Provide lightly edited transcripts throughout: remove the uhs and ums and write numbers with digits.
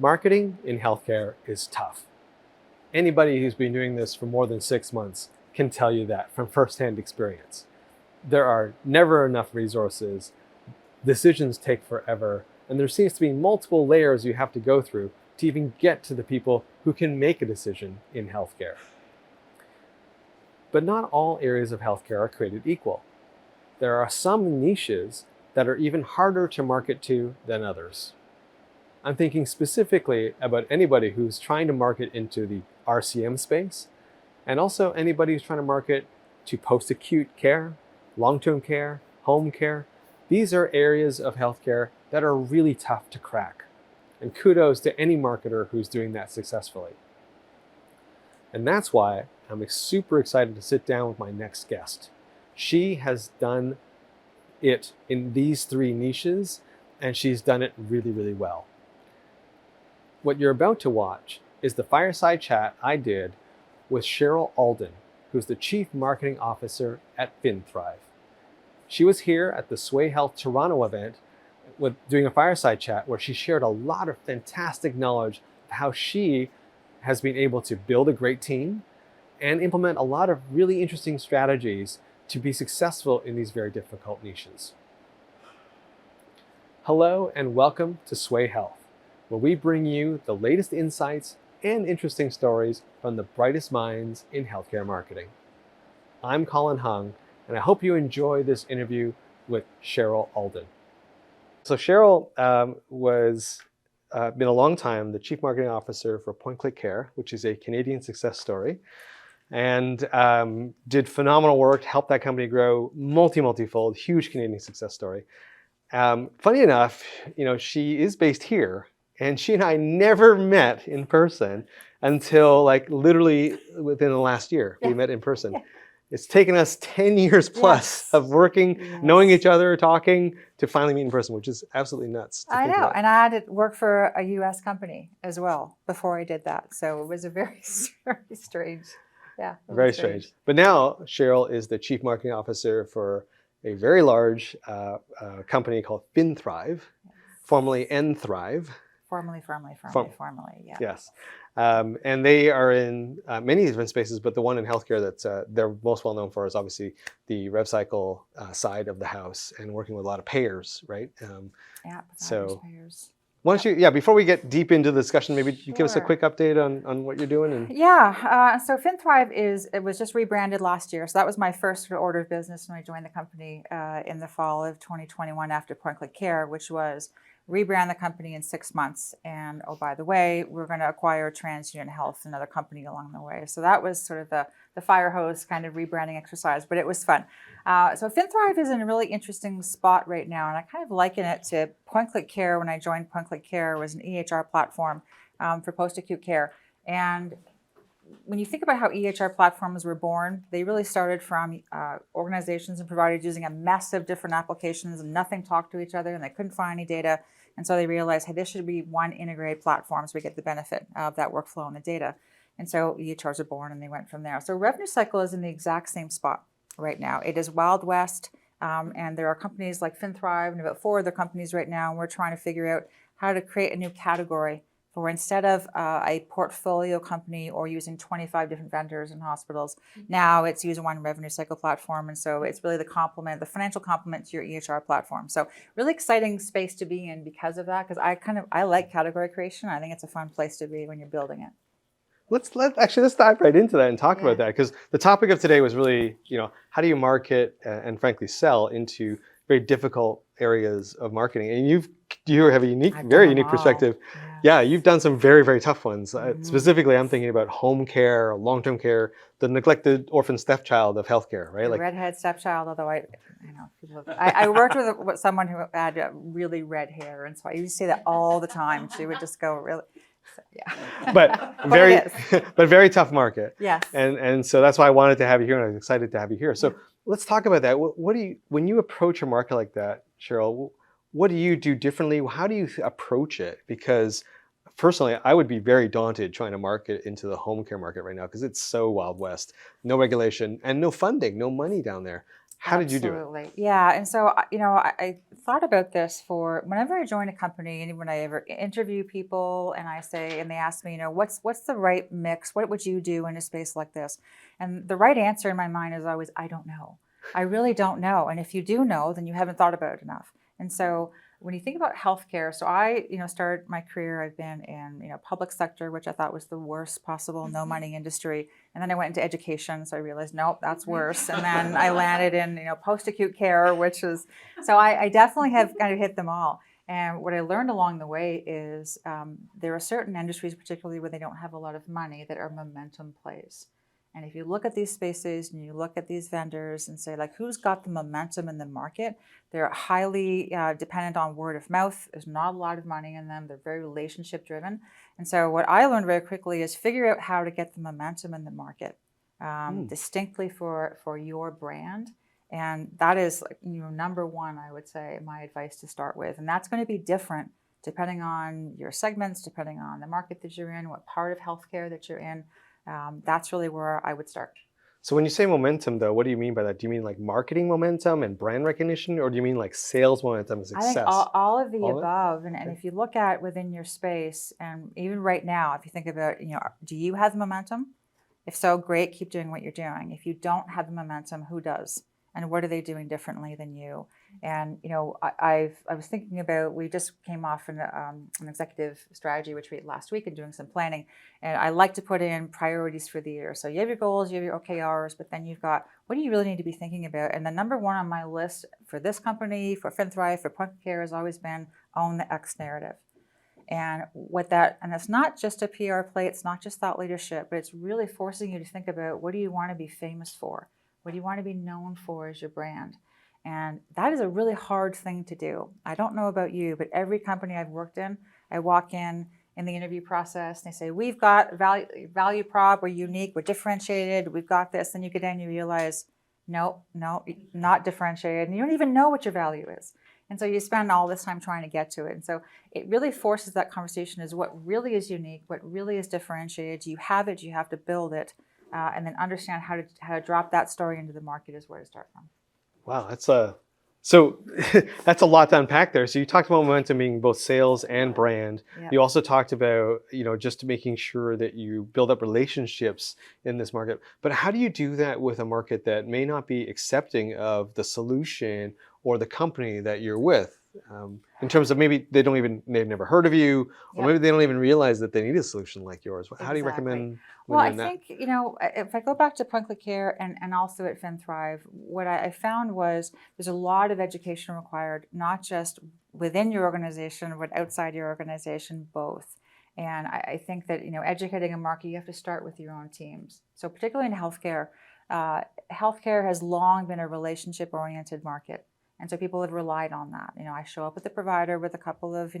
Marketing in healthcare is tough. Anybody who's been doing this for more than 6 months can tell you that from firsthand experience. There are never enough resources, decisions take forever, and there seems to be multiple layers you have to go through to even get to the people who can make a decision in healthcare. But not all areas of healthcare are created equal. There are some niches that are even harder to market to than others. I'm thinking specifically about anybody who's trying to market into the RCM space, and also anybody who's trying to market to post-acute care, long-term care, home care. These are areas of healthcare that are really tough to crack. And kudos to any marketer who's doing that successfully. And that's why I'm super excited to sit down with my next guest. She has done it in these 3 niches, and she's done it really, really well. What you're about to watch is the fireside chat I did with Cheryl Alden, who's the Chief Marketing Officer at FinThrive. She was here at the Sway Health Toronto event doing a fireside chat where she shared a lot of fantastic knowledge of how she has been able to build a great team and implement a lot of really interesting strategies to be successful in these very difficult niches. Hello and welcome to Sway Health, where we bring you the latest insights and interesting stories from the brightest minds in healthcare marketing. I'm Colin Hung, and I hope you enjoy this interview with Cheryl Alden. So Cheryl was been a long time the Chief Marketing Officer for Point Click Care, which is a Canadian success story, and did phenomenal work, helped that company grow multi-fold, huge Canadian success story. Funny enough, she is based here, and she and I never met in person until literally within the last year. We met in person. Yeah. It's taken us 10 years plus of working, knowing each other, talking, to finally meet in person, which is absolutely nuts. I know, and I had to work for a US company as well before I did that. So it was a very, very strange, very strange. But now Cheryl is the Chief Marketing Officer for a very large company called FinThrive, formerly nThrive. Formerly, yeah. Yes. And they are in many different spaces, but the one in healthcare that they're most well known for is obviously the RevCycle side of the house and working with a lot of payers, right? So payers. Why don't you, before we get deep into the discussion, maybe you give us a quick update on what you're doing. So FinThrive was just rebranded last year. So that was my first order of business when I joined the company in the fall of 2021 after Point Click Care, which was rebrand the company in 6 months. And oh, by the way, we're going to acquire TransUnion Health, another company along the way. So that was sort of the fire hose kind of rebranding exercise, but it was fun. So FinThrive is in a really interesting spot right now. And I kind of liken it to Point Click Care. When I joined Point Click Care, it was an EHR platform for post-acute care. And when you think about how EHR platforms were born, they really started from organizations and providers using a mess of different applications and nothing talked to each other, and they couldn't find any data. And so they realized, hey, this should be one integrated platform so we get the benefit of that workflow and the data. And so EHRs were born, and they went from there. So RevenueCycle is in the exact same spot right now. It is Wild West, and there are companies like FinThrive and about 4 other companies right now, and we're trying to figure out how to create a new category for instead of a portfolio company or using 25 different vendors in hospitals, now it's using one RevenueCycle platform. And so it's really the financial complement to your EHR platform. So really exciting space to be in because of that, because I like category creation. I think it's a fun place to be when you're building it. Let's dive right into that and talk about that, because the topic of today was really, how do you market and frankly sell into very difficult areas of marketing? And you have a very unique perspective. Yeah, you've done some very, very tough ones. Specifically, I'm thinking about home care, long-term care, the neglected orphan stepchild of healthcare, right? The redhead stepchild, although I worked with someone who had really red hair, and so I used to say that all the time. She would just go really, but very tough market. Yes. And so that's why I wanted to have you here, and I was excited to have you here. So let's talk about that. When you approach a market like that, Cheryl, what do you do differently? How do you approach it? Because personally, I would be very daunted trying to market into the home care market right now because it's so Wild West. No regulation and no funding, no money down there. How did you do it? Absolutely. Yeah. And so, I thought about this for whenever I join a company and when I ever interview people and I say, and they ask me, what's the right mix? What would you do in a space like this? And the right answer in my mind is always, I don't know. I really don't know. And if you do know, then you haven't thought about it enough. And so when you think about healthcare, so I, started my career, I've been in, public sector, which I thought was the worst possible no money industry. And then I went into education, so I realized, nope, that's worse. And then I landed in, post-acute care, which is, so I definitely have kind of hit them all. And what I learned along the way is there are certain industries, particularly where they don't have a lot of money, that are momentum plays. And if you look at these spaces and you look at these vendors and say, like, who's got the momentum in the market, they're highly dependent on word of mouth. There's not a lot of money in them. They're very relationship driven. And so what I learned very quickly is figure out how to get the momentum in the market distinctly for your brand. And that is, number one, I would say, my advice to start with. And that's going to be different depending on your segments, depending on the market that you're in, what part of healthcare that you're in. That's really where I would start. So when you say momentum, though, what do you mean by that? Do you mean like marketing momentum and brand recognition, or do you mean like sales momentum and I think success? all of the All of it? above. And Okay. if you look at within your space, and even right now, if you think about, do you have the momentum? If so, great, keep doing what you're doing. If you don't have the momentum, who does? And what are they doing differently than you? And I was thinking about, we just came off an executive strategy retreat last week and doing some planning. And I like to put in priorities for the year. So you have your goals, you have your OKRs, but then you've got, what do you really need to be thinking about? And the number one on my list for this company, for FinThrive, for Point Care, has always been own the X narrative. And and it's not just a PR play, it's not just thought leadership, but it's really forcing you to think about, what do you want to be famous for? What do you want to be known for as your brand? And that is a really hard thing to do. I don't know about you, but every company I've worked in, I walk in the interview process, and they say, we've got value prop, we're unique, we're differentiated, we've got this. Then you get in, you realize, no, not differentiated. And you don't even know what your value is. And so you spend all this time trying to get to it. And so it really forces that conversation, is what really is unique, what really is differentiated. You have it, you have to build it, and then understand how to drop that story into the market is where to start from. Wow, so that's a lot to unpack there. So you talked about momentum being both sales and brand. Yeah. You also talked about, just making sure that you build up relationships in this market. But how do you do that with a market that may not be accepting of the solution or the company that you're with? In terms of maybe they've never heard of you, or Yep. maybe they don't even realize that they need a solution like yours. How do you Exactly. recommend Well, I doing that? think, if I go back to Point Care and also at FinThrive, what I found was there's a lot of education required, not just within your organization, but outside your organization, both. And I think that, educating a market, you have to start with your own teams. So particularly in healthcare, healthcare has long been a relationship-oriented market. And so people have relied on that. I show up at the provider with a couple of,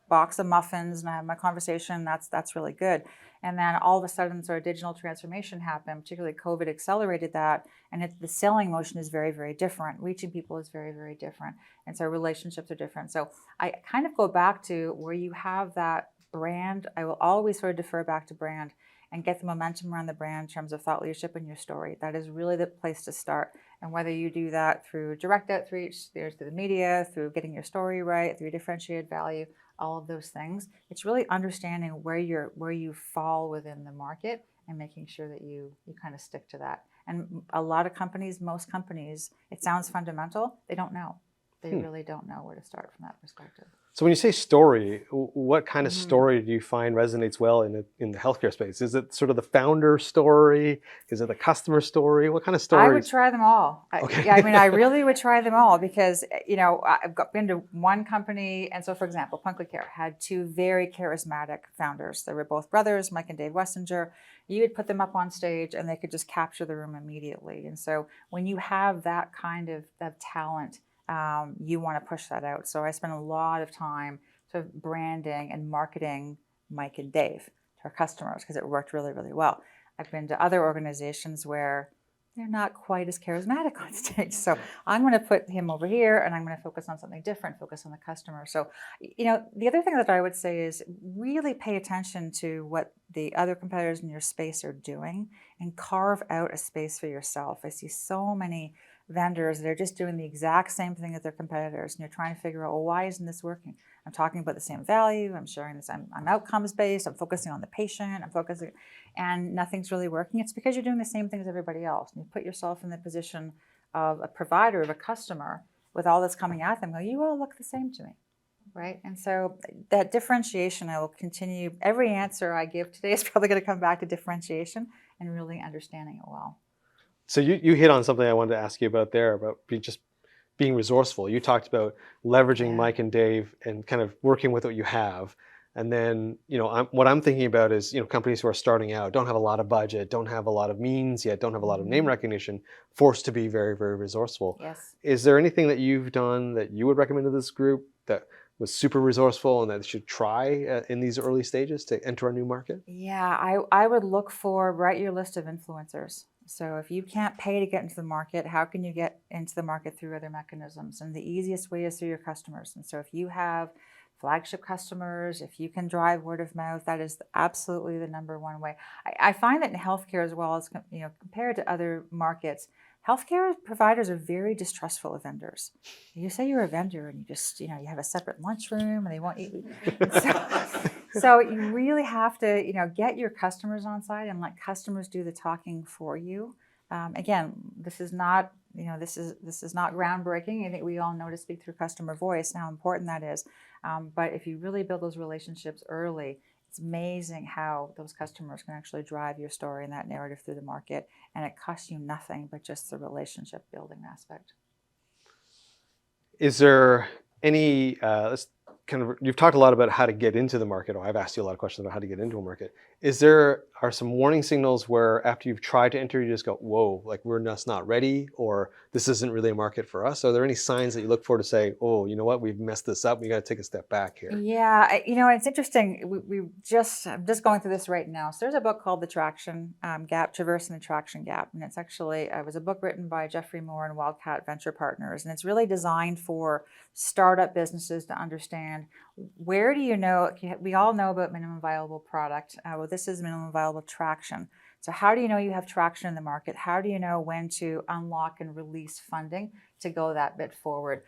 box of muffins, and I have my conversation. That's really good. And then all of a sudden, sort of digital transformation happened. Particularly COVID accelerated that, and the selling motion is very, very different. Reaching people is very, very different, and so relationships are different. So I kind of go back to where you have that brand. I will always sort of defer back to brand and get the momentum around the brand in terms of thought leadership in your story. That is really the place to start. And whether you do that through direct outreach, through the media, through getting your story right, through differentiated value, all of those things, it's really understanding where you fall within the market and making sure that you kind of stick to that. And a lot of companies, most companies, it sounds fundamental, they don't know. They really don't know where to start from that perspective. So when you say story, what kind of story do you find resonates well in the healthcare space? Is it sort of the founder story? Is it the customer story? What kind of stories? I would try them all. Okay. I really would try them all because, I've been to one company. And so, for example, Point Care had two very charismatic founders. They were both brothers, Mike and Dave Wessinger. You would put them up on stage and they could just capture the room immediately. And so when you have that kind of talent, you want to push that out. So I spent a lot of time sort of branding and marketing Mike and Dave to our customers because it worked really, really well. I've been to other organizations where they're not quite as charismatic on stage. So I'm going to put him over here and I'm going to focus on something different, focus on the customer. So, the other thing that I would say is really pay attention to what the other competitors in your space are doing and carve out a space for yourself. I see so many vendors that are just doing the exact same thing as their competitors, and you're trying to figure out, well, why isn't this working? I'm talking about the same value. I'm sharing this. I'm outcomes based. I'm focusing on the patient. I'm focusing, and nothing's really working. It's because you're doing the same thing as everybody else. And you put yourself in the position of a provider, of a customer, with all this coming at them. Go, you all look the same to me, right? And so that differentiation, I will continue. Every answer I give today is probably going to come back to differentiation and really understanding it well. So you hit on something I wanted to ask you about there, about just being resourceful. You talked about leveraging Mike and Dave and kind of working with what you have. And then, what I'm thinking about is, companies who are starting out, don't have a lot of budget, don't have a lot of means yet, don't have a lot of name recognition, forced to be very, very resourceful. Yes. Is there anything that you've done that you would recommend to this group that was super resourceful and that they should try in these early stages to enter a new market? Yeah, I would look for, write your list of influencers. So if you can't pay to get into the market, how can you get into the market through other mechanisms? And the easiest way is through your customers. And so if you have flagship customers, if you can drive word of mouth, that is absolutely the number one way. I find that in healthcare as well as, compared to other markets, healthcare providers are very distrustful of vendors. You say you're a vendor and you just, you have a separate lunchroom and they won't eat. So you really have to, get your customers on side and let customers do the talking for you. Again, this is not, this is not groundbreaking. I think we all know to speak through customer voice and how important that is. But if you really build those relationships early, it's amazing how those customers can actually drive your story and that narrative through the market. And it costs you nothing but just the relationship building aspect. Is there any, you've talked a lot about how to get into the market, or I've asked you a lot of questions about how to get into a market. Are some warning signals where after you've tried to enter, you just go, whoa, like we're just not ready, or this isn't really a market for us? Are there any signs that you look for to say, oh, you know what, we've messed this up, we got to take a step back here? Yeah, it's interesting. I'm just going through this right now. So there's a book called The Traction Gap, Traversing the Traction Gap. And it's actually, it was a book written by Jeffrey Moore and Wildcat Venture Partners. And it's really designed for startup businesses to understand, where do you know, we all know about minimum viable product. Well, this is minimum viable traction. So how do you know you have traction in the market? How do you know when to unlock and release funding to go that bit forward?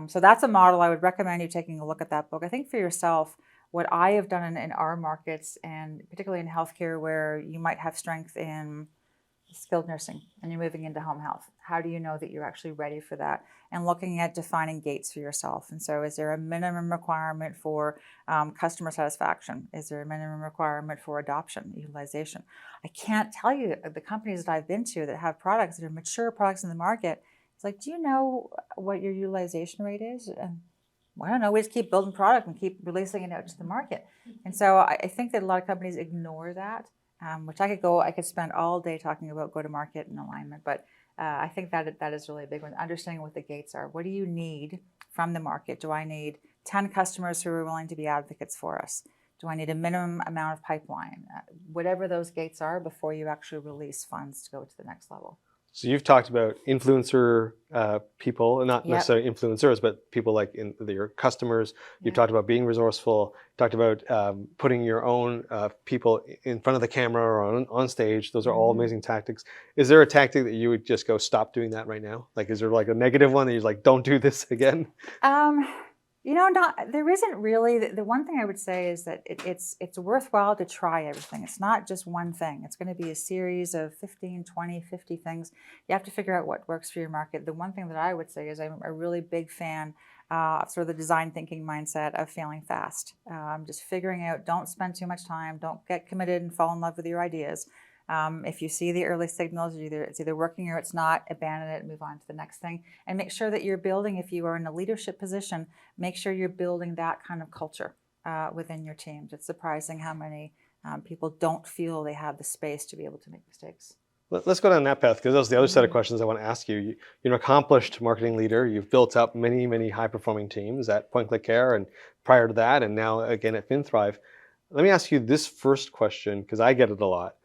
So that's a model I would recommend you taking a look at that book. I think for yourself, what I have done in our markets, and particularly in healthcare where you might have strength in skilled nursing and you're moving into home health, how do you know that you're actually ready for that? And looking at defining gates for yourself. And so is there a minimum requirement for customer satisfaction? Is there a minimum requirement for adoption, utilization? I can't tell you the companies that I've been to that have products that are mature products in the market. It's like, do you know what your utilization rate is? And well, I don't know, we just keep building product and keep releasing it out to the market. And so I think that a lot of companies ignore that. Which I could spend all day talking about go-to-market and alignment, but I think that is really a big one. Understanding what the gates are. What do you need from the market? Do I need 10 customers who are willing to be advocates for us? Do I need a minimum amount of pipeline? Whatever those gates are before you actually release funds to go to the next level. So you've talked about influencer people, and not necessarily influencers, but people like your customers. You've talked about being resourceful. You talked about putting your own people in front of the camera or on stage. Those are all amazing tactics. Is there a tactic that you would just go, stop doing that right now? Like, is there like a negative one that you're like, don't do this again? There isn't really. The one thing I would say is that it's worthwhile to try everything. It's not just one thing. It's going to be a series of 15, 20, 50 things. You have to figure out what works for your market. The one thing that I would say is I'm a really big fan of sort of the design thinking mindset of failing fast. Just figuring out, don't spend too much time, don't get committed and fall in love with your ideas. If you see the early signals, it's either working or it's not, abandon it and move on to the next thing. And make sure that you're building, if you are in a leadership position, make sure you're building that kind of culture within your teams. It's surprising how many people don't feel they have the space to be able to make mistakes. Let's go down that path, because those are the other set of questions I want to ask you. You're an accomplished marketing leader. You've built up many, many high-performing teams at Point Click Care and prior to that, and now again at FinThrive. Let me ask you this first question, because I get it a lot.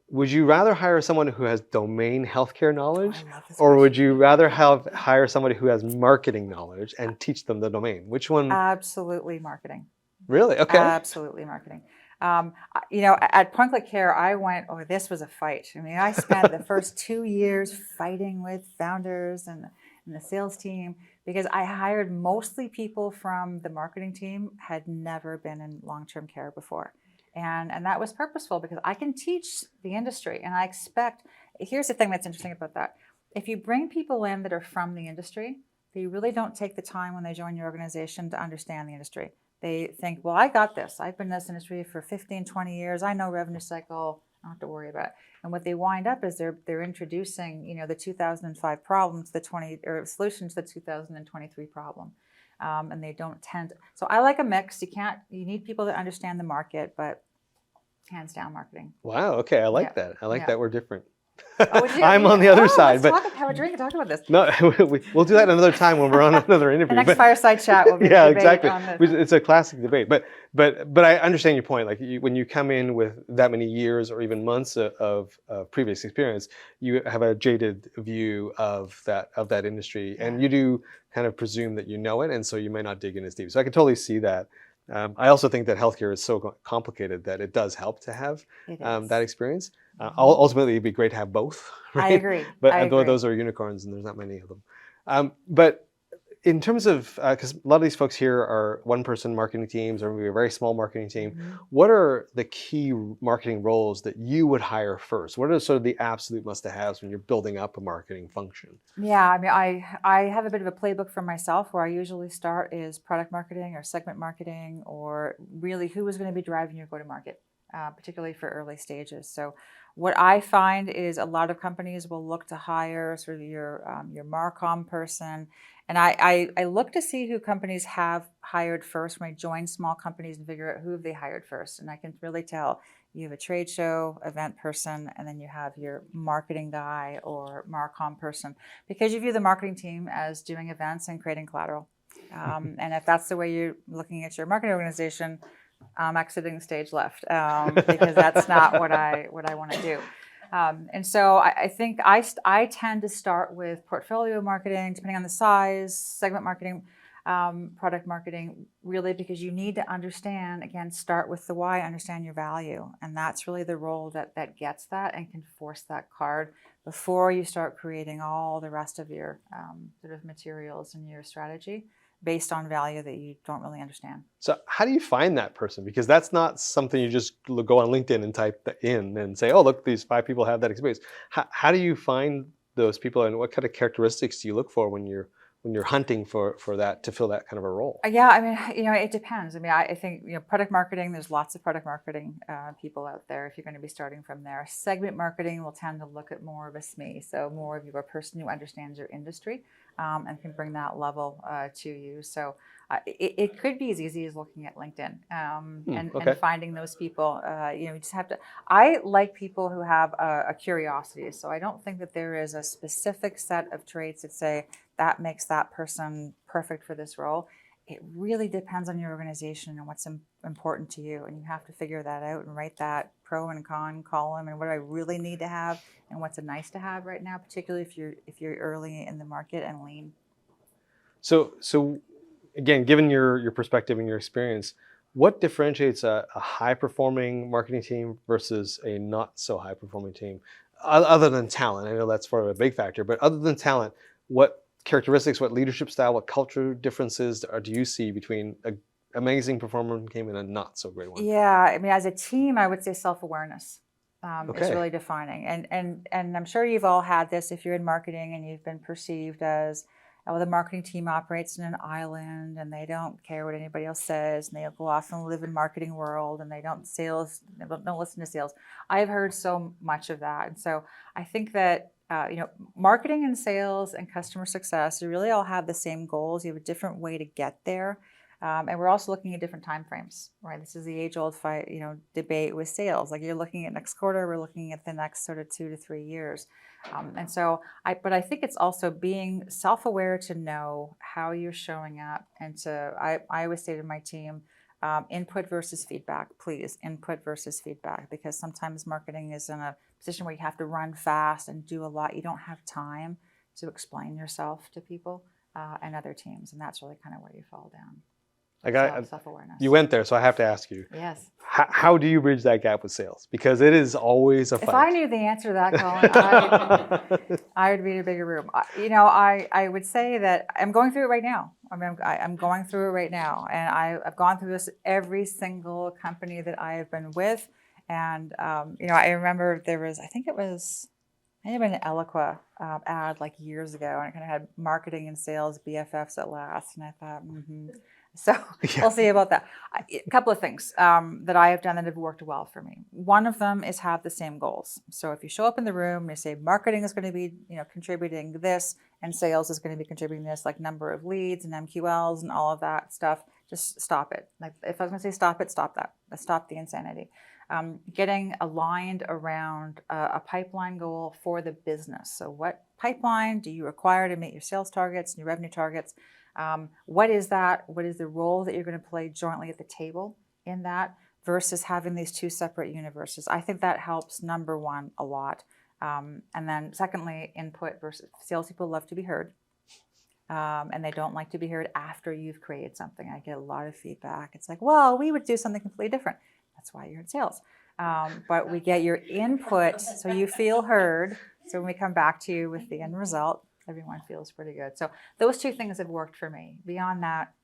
would you rather hire someone who has domain healthcare Oh, knowledge, I love this or would question. you rather hire somebody who has marketing knowledge and teach them the domain? Which one? Absolutely marketing. Really? Okay. Absolutely marketing. At Point Click Care, I went, oh, this was a fight. I mean, I spent the first 2 years fighting with founders and the sales team because I hired mostly people from the marketing team, had never been in long-term care before. And that was purposeful because I can teach the industry and I expect, here's the thing that's interesting about that. If you bring people in that are from the industry, they really don't take the time when they join your organization to understand the industry. They think, well, I got this. I've been in this industry for 15, 20 years. I know revenue cycle. I don't have to worry about it. And what they wind up is they're introducing, the 2005 problem to the 20 or solution to the 2023 problem. And they don't tend. So I like a mix. You need people that understand the market, but hands down marketing. Wow. Okay. I like Yeah. that. I like Yeah. that we're different. Oh, I'm on the other side, let's but have a drink and talk about this. no, we'll do that another time when we're on another interview. The next fireside chat will be yeah, a debate exactly. on this. It's a classic debate, but I understand your point. Like when you come in with that many years or even months of previous experience, you have a jaded view of that industry, and you do kind of presume that you know it, and so you may not dig in as deep. So I can totally see that. I also think that healthcare is so complicated that it does help to have that experience. Ultimately, it'd be great to have both. Right? I agree. But those are unicorns, and there's not many of them. But in terms of, because a lot of these folks here are one-person marketing teams or maybe a very small marketing team, what are the key marketing roles that you would hire first? What are sort of the absolute must-haves when you're building up a marketing function? Yeah, I mean, I have a bit of a playbook for myself where I usually start is product marketing or segment marketing, or really who is going to be driving your go-to-market, particularly for early stages. So what I find is a lot of companies will look to hire sort of your Marcom person. And I look to see who companies have hired first when I join small companies and figure out who have they hired first. And I can really tell you have a trade show event person, and then you have your marketing guy or Marcom person, because you view the marketing team as doing events and creating collateral. And if that's the way you're looking at your marketing organization, I'm exiting stage left because that's not what I want to do. And so I think I tend to start with portfolio marketing, depending on the size, segment marketing, product marketing, really, because you need to understand, again, start with the why, understand your value. And that's really the role that gets that and can force that card before you start creating all the rest of your sort of materials and your strategy based on value that you don't really understand. So how do you find that person? Because that's not something you just go on LinkedIn and type in and say, oh, look, these 5 people have that experience. How do you find those people, and what kind of characteristics do you look for when you're hunting for that, to fill that kind of a role? Yeah, I mean, it depends. I mean, I think, product marketing, there's lots of product marketing people out there if you're going to be starting from there. Segment marketing will tend to look at more of a SME, so more of you a person who understands your industry and can bring that level to you. So it could be as easy as looking at LinkedIn and finding those people. You just have to. I like people who have a curiosity. So I don't think that there is a specific set of traits that say that makes that person perfect for this role. It really depends on your organization and what's important to you, and you have to figure that out and write that pro and con column, and what do I really need to have and what's a nice to have right now, particularly if you're early in the market and lean. So again, given your perspective and your experience, what differentiates a high performing marketing team versus a not so high performing team, other than talent? I know that's sort of a big factor, but other than talent, what characteristics, what leadership style, what culture differences do you see between an amazing performer team and a not so great one? Yeah, I mean, as a team, I would say self-awareness is really defining. And I'm sure you've all had this if you're in marketing and you've been perceived as, oh, the marketing team operates in an island and they don't care what anybody else says, and they'll go off and live in marketing world, and they don't listen to sales. I've heard so much of that. And so I think that marketing and sales and customer success, you really all have the same goals. You have a different way to get there. And we're also looking at different time frames, right? This is the age-old fight, debate with sales. Like, you're looking at next quarter, we're looking at the next sort of 2 to 3 years. But I think it's also being self-aware to know how you're showing up. And I always say to my team, input versus feedback, please. Input versus feedback, because sometimes marketing is in a position where you have to run fast and do a lot. You don't have time to explain yourself to people and other teams. And that's really kind of where you fall down. Self-awareness. You went there, so I have to ask you. Yes. How do you bridge that gap with sales? Because it is always a fight. If I knew the answer to that, Colin, I would be in a bigger room. I would say that I'm going through it right now. I'm going through it right now, and I've gone through this every single company that I have been with. And I remember there was, I think it may have been an Eloqua ad like years ago, and it kind of had marketing and sales BFFs at last. And I thought, So we'll see about that. A couple of things that I have done that have worked well for me. One of them is have the same goals. So if you show up in the room and you say marketing is going to be contributing this and sales is going to be contributing this, like number of leads and MQLs and all of that stuff, just stop it. Like if I was going to say stop it, stop that. Stop the insanity. Getting aligned around a pipeline goal for the business. So what pipeline do you require to meet your sales targets and your revenue targets? What is that? What is the role that you're going to play jointly at the table in that versus having these two separate universes? I think that helps, number one, a lot. And then secondly, input versus salespeople love to be heard. And they don't like to be heard after you've created something. I get a lot of feedback. It's like, well, we would do something completely different. That's why you're in sales. But we get your input so you feel heard. So when we come back to you with the end result, everyone feels pretty good. So those two things have worked for me. Beyond that,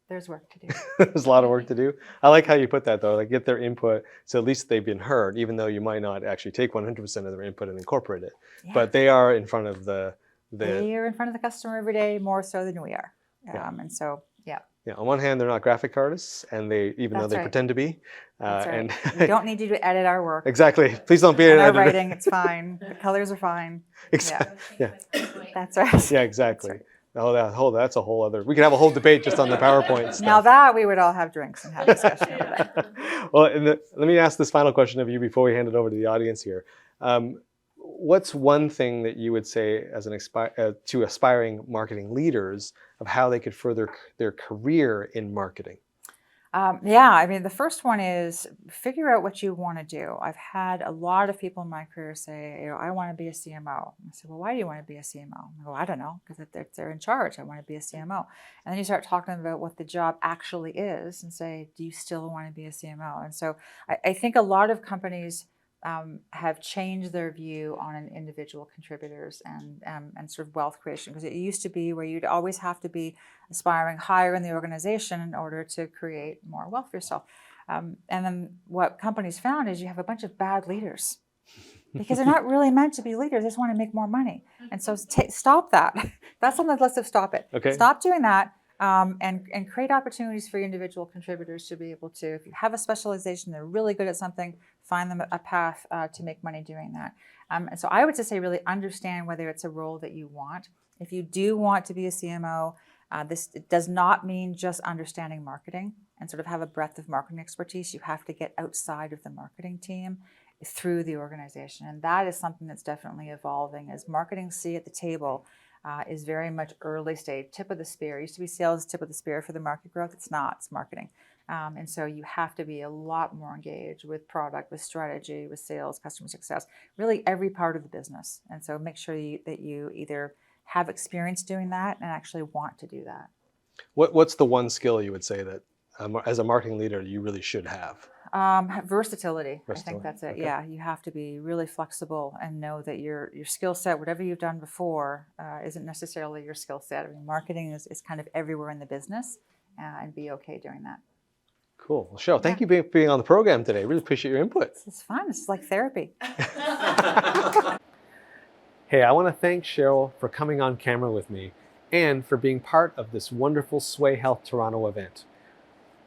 there's work to do. There's a lot of work to do. I like how you put that, though. Like, get their input, so at least they've been heard, even though you might not actually take 100% of their input and incorporate it. Yeah. But they are in front of They are in front of the customer every day, more so than we are. And so, yeah. Yeah. On one hand, they're not graphic artists, and though they pretend to be. That's right. And we don't need you to edit our work. Exactly. Please don't be an editor. Our writing, it's fine. The colors are fine. Exactly. Yeah. That's right. Yeah, exactly. Right. Oh, that's a whole other. We could have a whole debate just on the PowerPoint stuff. Now that we would all have drinks and have a discussion over that. Well, let me ask this final question of you before we hand it over to the audience here. What's one thing that you would say as to aspiring marketing leaders of how they could further their career in marketing? The first one is figure out what you want to do. I've had a lot of people in my career say, I want to be a CMO. I said, well, why do you want to be a CMO? I go, I don't know, because they're in charge. I want to be a CMO. And then you start talking about what the job actually is and say, do you still want to be a CMO? And so I think a lot of companies have changed their view on an individual contributors and sort of wealth creation, because it used to be where you'd always have to be aspiring higher in the organization in order to create more wealth for yourself. And then what companies found is you have a bunch of bad leaders because they're not really meant to be leaders. They just want to make more money. And so stop that. That's on the list of stop it. Okay. Stop doing that. And create opportunities for individual contributors to be able to, if you have a specialization, they're really good at something, find them a path to make money doing that. And so I would just say really understand whether it's a role that you want. If you do want to be a CMO, it does not mean just understanding marketing and sort of have a breadth of marketing expertise. You have to get outside of the marketing team through the organization. And that is something that's definitely evolving as marketing seat at the table. Is very much early stage, tip of the spear. It used to be sales, tip of the spear for the market growth. It's not, it's marketing. And so you have to be a lot more engaged with product, with strategy, with sales, customer success, really every part of the business. And so make sure that you either have experience doing that and actually want to do that. What's the one skill you would say that as a marketing leader you really should have? Versatility. I think that's it. Okay. Yeah, you have to be really flexible and know that your skill set, whatever you've done before, isn't necessarily your skill set. I mean, marketing is kind of everywhere in the business, and be okay doing that. Cool. Well, Cheryl, thank you for being on the program today. Really appreciate your input. It's fun. It's like therapy. Hey, I want to thank Cheryl for coming on camera with me and for being part of this wonderful Sway Health Toronto event.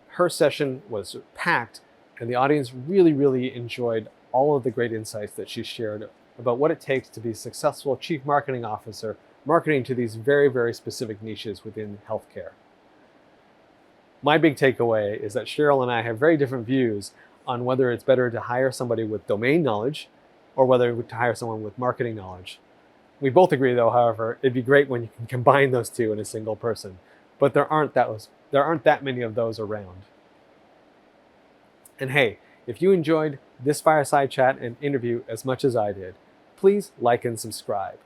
Her session was packed, and the audience really, really enjoyed all of the great insights that she shared about what it takes to be a successful chief marketing officer, marketing to these very, very specific niches within healthcare. My big takeaway is that Cheryl and I have very different views on whether it's better to hire somebody with domain knowledge or whether to hire someone with marketing knowledge. We both agree, though, however, it'd be great when you can combine those two in a single person, but there aren't that many of those around. And hey, If you enjoyed this fireside chat and interview as much as I did, please like and subscribe.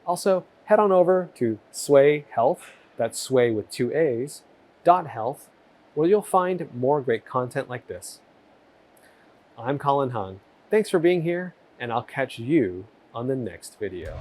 Also, head on over to Sway Health, that's Sway with 2 A's, .health, where you'll find more great content like this. I'm Colin Hung. Thanks for being here, and I'll catch you on the next video.